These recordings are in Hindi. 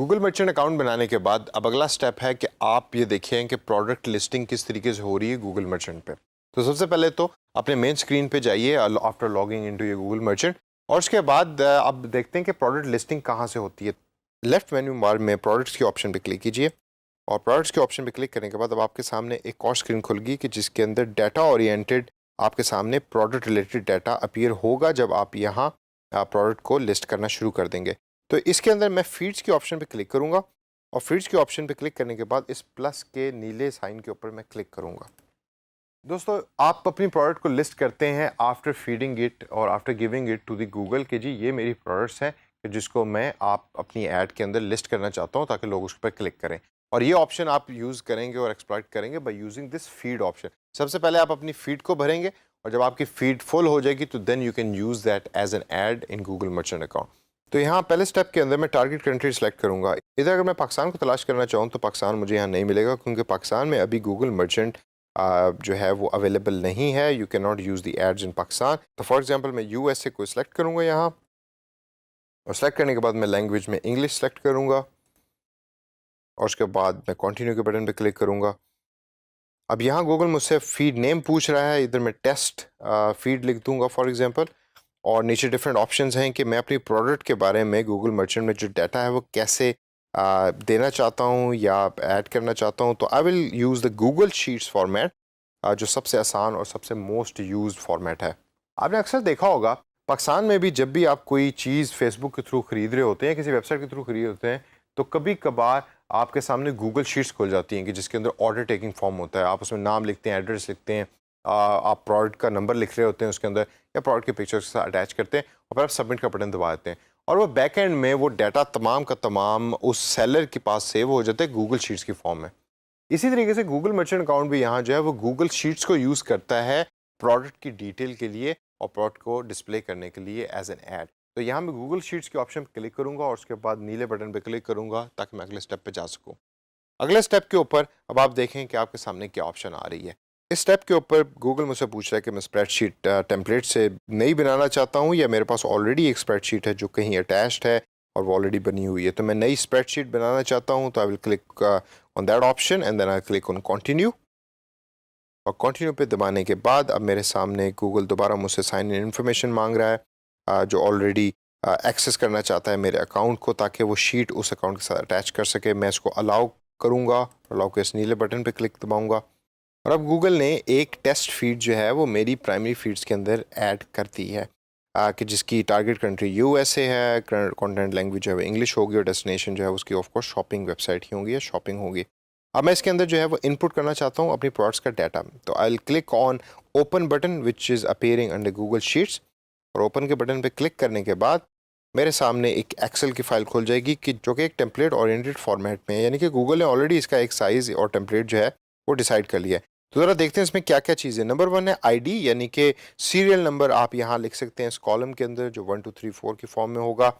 गूगल मर्चेंट अकाउंट बनाने के बाद अब अगला स्टेप है कि आप ये देखें कि प्रोडक्ट लिस्टिंग किस तरीके से हो रही है गूगल मर्चेंट पे। तो सबसे पहले तो अपने मेन स्क्रीन पे जाइए after logging into your Google merchant, और उसके बाद आप देखते हैं कि प्रोडक्ट लिस्टिंग कहाँ से होती है। लेफ्ट मेन्यू बार में प्रोडक्ट्स के ऑप्शन पे क्लिक कीजिए, और प्रोडक्ट्स के ऑप्शन पे क्लिक करने के बाद अब आपके सामने एक और स्क्रीन खुल गई कि जिसके अंदर डाटा ओरिएंटेड आपके सामने प्रोडक्ट रिलेटेड डाटा अपीयर होगा जब आप यहाँ प्रोडक्ट को लिस्ट करना शुरू कर देंगे। तो इसके अंदर मैं फीड्स के ऑप्शन पे क्लिक करूंगा, और फीड्स के ऑप्शन पे क्लिक करने के बाद इस प्लस के नीले साइन के ऊपर मैं क्लिक करूंगा। दोस्तों, आप अपनी प्रोडक्ट को लिस्ट करते हैं आफ्टर फीडिंग इट और after giving it to the Google कि जी ये मेरी प्रोडक्ट्स हैं कि जिसको मैं आप अपनी ऐड के अंदर लिस्ट करना चाहता हूं ताकि लोग उस पर क्लिक करें। और ये ऑप्शन आप यूज़ करेंगे और एक्सप्लॉइट करेंगे by using this feed option. सबसे पहले आप अपनी फीड को भरेंगे, और जब आपकी फीड फुल हो जाएगी तो then you can use that as an ad in Google merchant account. तो यहाँ पहले स्टेप के अंदर मैं टारगेट कंट्री सेलेक्ट करूँगा। इधर अगर मैं पाकिस्तान को तलाश करना चाहूँ तो पाकिस्तान मुझे यहाँ नहीं मिलेगा, क्योंकि पाकिस्तान में अभी गूगल मर्चेंट जो है वो अवेलेबल नहीं है। You can not use the ads in Pakistan. तो फॉर एग्जांपल मैं यूएसए को सिलेक्ट करूँगा यहाँ, और सेलेक्ट करने के बाद मैं लैंग्वेज में इंग्लिश सेलेक्ट करूँगा, और उसके बाद मैं कंटिन्यू के बटन पे क्लिक करूँगा। अब यहाँ गूगल मुझसे फीड नेम पूछ रहा है, इधर मैं टेस्ट फीड लिख दूँगा फॉर एग्जांपल, और नीचे डिफरेंट ऑप्शंस हैं कि मैं अपनी प्रोडक्ट के बारे में गूगल मर्चेंट में जो डाटा है वो कैसे देना चाहता हूँ या ऐड करना चाहता हूँ। तो I will use the Google sheets format, जो सबसे आसान और सबसे मोस्ट यूज्ड फॉर्मेट है। आपने अक्सर देखा होगा पाकिस्तान में भी जब भी आप कोई चीज़ फेसबुक के थ्रू ख़रीद रहे होते हैं, किसी वेबसाइट के थ्रू खरीद होते हैं, तो कभी कभार आपके सामने गूगल शीट्स खुल जाती हैं कि जिसके अंदर ऑर्डर टेकिंग फॉर्म होता है। आप उसमें नाम लिखते हैं, एड्रेस लिखते हैं, आप प्रोडक्ट का नंबर लिख रहे होते हैं उसके अंदर, या प्रोडक्ट के पिक्चर्स के साथ अटैच करते हैं, और फिर आप सबमिट का बटन दबा देते हैं, और वो बैक एंड में वो डाटा तमाम का तमाम उस सेलर के पास सेव हो जाता है गूगल शीट्स की फॉर्म में। इसी तरीके से गूगल मर्चेंट अकाउंट भी यहाँ जो है वो गूगल शीट्स को यूज़ करता है प्रोडक्ट की डिटेल के लिए और प्रोडक्ट को डिस्प्ले करने के लिए एज एन ऐड। तो यहाँ मैं गूगल शीट्स के ऑप्शन पर क्लिक करूँगा, और उसके बाद नीले बटन पर क्लिक करूँगा ताकि मैं अगले स्टेप पे जा सकूँ। अगले स्टेप के ऊपर अब आप देखें कि आपके सामने क्या ऑप्शन आ रही है। इस स्टेप के ऊपर गूगल मुझसे पूछ रहा है कि मैं स्प्रेडशीट टेम्पलेट से नहीं बनाना चाहता हूँ, या मेरे पास ऑलरेडी एक स्प्रेडशीट है जो कहीं अटैच्ड है और वो ऑलरेडी बनी हुई है। तो मैं नई स्प्रेडशीट बनाना चाहता हूँ, तो I will click on that option and then I click on continue, और कंटिन्यू पे दबाने के बाद अब मेरे सामने गूगल दोबारा मुझसे साइन इन इन्फॉर्मेशन मांग रहा है, जो ऑलरेडी एक्सेस करना चाहता है मेरे अकाउंट को ताकि वो शीट उस अकाउंट के साथ अटैच कर सके। मैं इसको अलाउ करूँगा, अलाउ के इस नीले बटन पे क्लिक दबाऊँगा, और अब गूगल ने एक टेस्ट फीड जो है वो मेरी प्राइमरी फीड्स के अंदर ऐड कर दी है, कि जिसकी टारगेट कंट्री यूएसए है, कंटेंट लैंग्वेज जो है वो इंग्लिश होगी, और डेस्टिनेशन जो है उसकी ऑफ कोर्स शॉपिंग वेबसाइट ही होगी या शॉपिंग होगी। अब मैं इसके अंदर जो है वो इनपुट करना चाहता हूँ अपनी प्रोडक्ट्स का डाटा। तो I will click on open button which is appearing under Google sheets, और ओपन के बटन पे क्लिक करने के बाद मेरे सामने एक एक्सेल की फाइल खुल जाएगी कि जो कि एक टेम्पलेट ओरिएंटेड फॉर्मेट में है, यानी कि गूगल ने ऑलरेडी इसका एक साइज़ और टेम्पलेट जो है वो डिसाइड कर लिया है। तो ज़रा देखते हैं इसमें क्या क्या चीज़ें। नंबर 1 है आईडी, यानी कि सीरियल नंबर आप यहाँ लिख सकते हैं इस कॉलम के अंदर जो 1 2 3 4 की फॉर्म में होगा।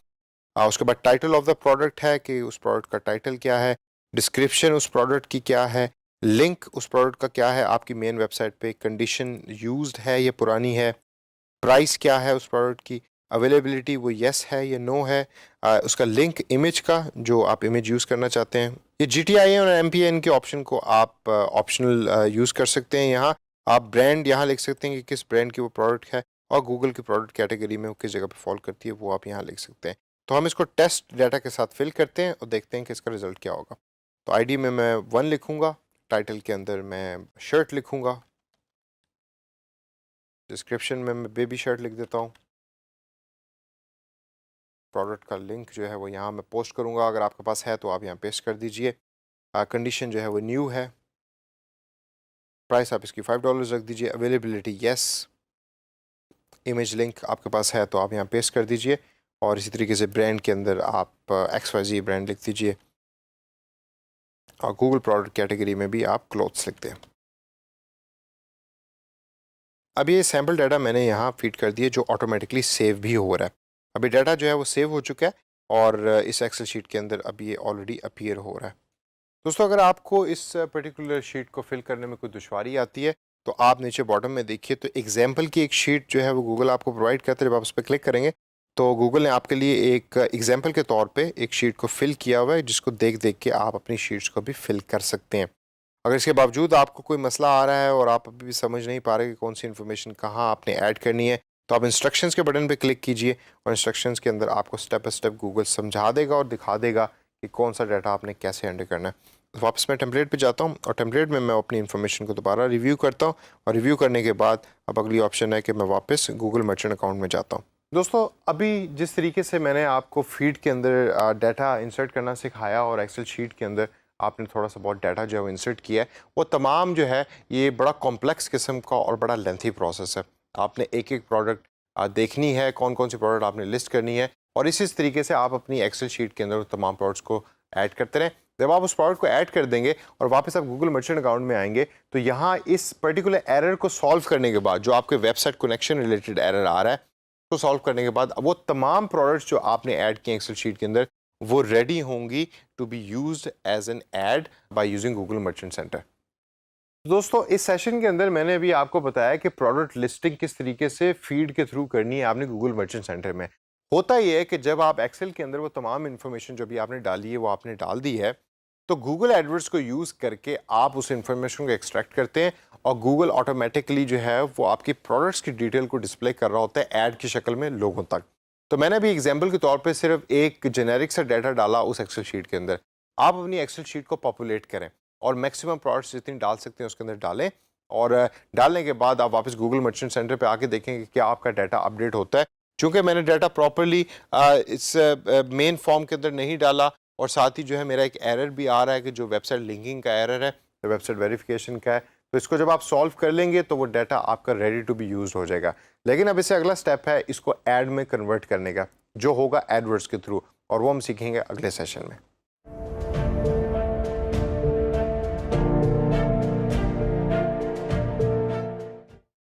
उसके बाद टाइटल ऑफ द प्रोडक्ट है कि उस प्रोडक्ट का टाइटल क्या है, डिस्क्रिप्शन उस प्रोडक्ट की क्या है, लिंक उस प्रोडक्ट का क्या है आपकी मेन वेबसाइट पे, कंडीशन यूज्ड है या पुरानी है, प्राइस क्या है उस प्रोडक्ट की, अवेलेबिलिटी वो येस है या नो है, उसका लिंक इमेज का जो आप इमेज यूज़ करना चाहते हैं। ये GTIN और MPN के ऑप्शन को आप ऑप्शनल यूज़ कर सकते हैं। यहाँ आप ब्रांड यहाँ लिख सकते हैं कि किस ब्रांड की वो प्रोडक्ट है, और गूगल की प्रोडक्ट कैटेगरी में वो किस जगह पे फॉल करती है वो आप यहाँ लिख सकते हैं। तो हम इसको टेस्ट डाटा के साथ फिल करते हैं और देखते हैं कि इसका रिजल्ट क्या होगा। तो आईडी में मैं 1 लिखूँगा, टाइटल के अंदर मैं शर्ट लिखूँगा, डिस्क्रिप्शन में मैं बेबी शर्ट लिख देता हूँ, प्रोडक्ट का लिंक जो है वो यहाँ मैं पोस्ट करूँगा, अगर आपके पास है तो आप यहाँ पेस्ट कर दीजिए। कंडीशन जो है वो न्यू है, प्राइस आप इसकी $5 रख दीजिए, अवेलेबिलिटी येस, इमेज लिंक आपके पास है तो आप यहाँ पेस्ट कर दीजिए, और इसी तरीके से ब्रांड के अंदर आप XYZ ब्रांड लिख दीजिए, और गूगल प्रोडक्ट कैटेगरी में भी आप क्लोथ्स लिखते हैं। अब ये सैम्पल डाटा मैंने यहाँ फीड कर दिया जो ऑटोमेटिकली सेव भी हो रहा है। अभी डाटा जो है वो सेव हो चुका है, और इस एक्सेल शीट के अंदर अभी ये ऑलरेडी अपीयर हो रहा है। दोस्तों, अगर आपको इस पर्टिकुलर शीट को फिल करने में कोई दुश्वारी आती है तो आप नीचे बॉटम में देखिए तो एग्जाम्पल की एक शीट जो है वो गूगल आपको प्रोवाइड करता है। जब आप उस पर क्लिक करेंगे तो गूगल ने आपके लिए एक एग्जाम्पल के तौर पे एक शीट को फिल किया हुआ है, जिसको देख देख के आप अपनी शीट्स को भी फिल कर सकते हैं। अगर इसके बावजूद आपको कोई मसला आ रहा है और आप अभी भी समझ नहीं पा रहे कि कौन सी इन्फॉर्मेशन कहाँ आपने ऐड करनी है, तो आप इंस्ट्रक्शंस के बटन पे क्लिक कीजिए और इंस्ट्रक्शंस के अंदर आपको स्टेप बाय स्टेप गूगल समझा देगा और दिखा देगा कि कौन सा डाटा आपने कैसे एंटर करना है। वापस मैं टेम्पलेट पे जाता हूँ और टेम्पलेट में मैं अपनी इन्फॉर्मेशन को दोबारा रिव्यू करता हूँ और रिव्यू करने के बाद अब अगली ऑप्शन है कि मैं वापस गूगल मर्चेंट अकाउंट में जाता हूँ। दोस्तों, अभी जिस तरीके से मैंने आपको फीड के अंदर डाटा इंसर्ट करना सिखाया और एक्सेल शीट के अंदर आपने थोड़ा सा बहुत डाटा जो है वो इंसर्ट किया है, वो तमाम जो है ये बड़ा कॉम्प्लेक्स किस्म का और बड़ा लेंथी प्रोसेस है। आपने एक एक प्रोडक्ट देखनी है, कौन कौन सी प्रोडक्ट आपने लिस्ट करनी है और इस तरीके से आप अपनी एक्सेल शीट के अंदर तमाम प्रोडक्ट्स को ऐड करते रहें। जब आप उस प्रोडक्ट को ऐड कर देंगे और वापस आप गूगल मर्चेंट अकाउंट में आएंगे, तो यहाँ इस पर्टिकुलर एरर को सॉल्व करने के बाद जो आपके वेबसाइट कनेक्शन रिलेटेड एरर आ रहा है, तो सॉल्व करने के बाद वो तमाम प्रोडक्ट्स जो आपने ऐड किए एक्सेल शीट के अंदर, वो रेडी होंगी to be used as an ad by using Google merchant centre. दोस्तों, इस सेशन के अंदर मैंने अभी आपको बताया कि प्रोडक्ट लिस्टिंग किस तरीके से फीड के थ्रू करनी है आपने गूगल मर्चेंट सेंटर में। होता ये है कि जब आप एक्सेल के अंदर वो तमाम इन्फॉर्मेशन जो भी आपने डाली है वो आपने डाल दी है, तो गूगल एडवर्ड्स को यूज़ करके आप उस इन्फॉर्मेशन को एक्सट्रैक्ट करते हैं और गूगल ऑटोमेटिकली जो है वो आपकी प्रोडक्ट्स की डिटेल को डिस्प्ले कर रहा होता है ऐड की शक्ल में लोगों तक। तो मैंने अभी एग्जाम्पल के तौर पे सिर्फ एक जेनेरिक सा डाटा डाला उस एक्सेल शीट के अंदर। आप अपनी एक्सेल शीट को पॉपुलेट करें और मैक्सिमम प्रोडक्ट्स जितनी डाल सकते हैं उसके अंदर डालें और डालने के बाद आप वापस गूगल मर्चेंट सेंटर पे आके देखेंगे कि क्या आपका डाटा अपडेट होता है। चूँकि मैंने डाटा प्रॉपरली इस मेन फॉर्म के अंदर नहीं डाला और साथ ही जो है मेरा एक एरर भी आ रहा है कि जो वेबसाइट लिंकिंग का एरर है, वेबसाइट वेरिफिकेशन का है, तो इसको जब आप सॉल्व कर लेंगे तो वो डाटा आपका रेडी टू बी यूज हो जाएगा। लेकिन अब इससे अगला स्टेप है इसको ऐड में कन्वर्ट करने का, जो होगा एडवर्ड्स के थ्रू, और वो हम सीखेंगे अगले सेशन में।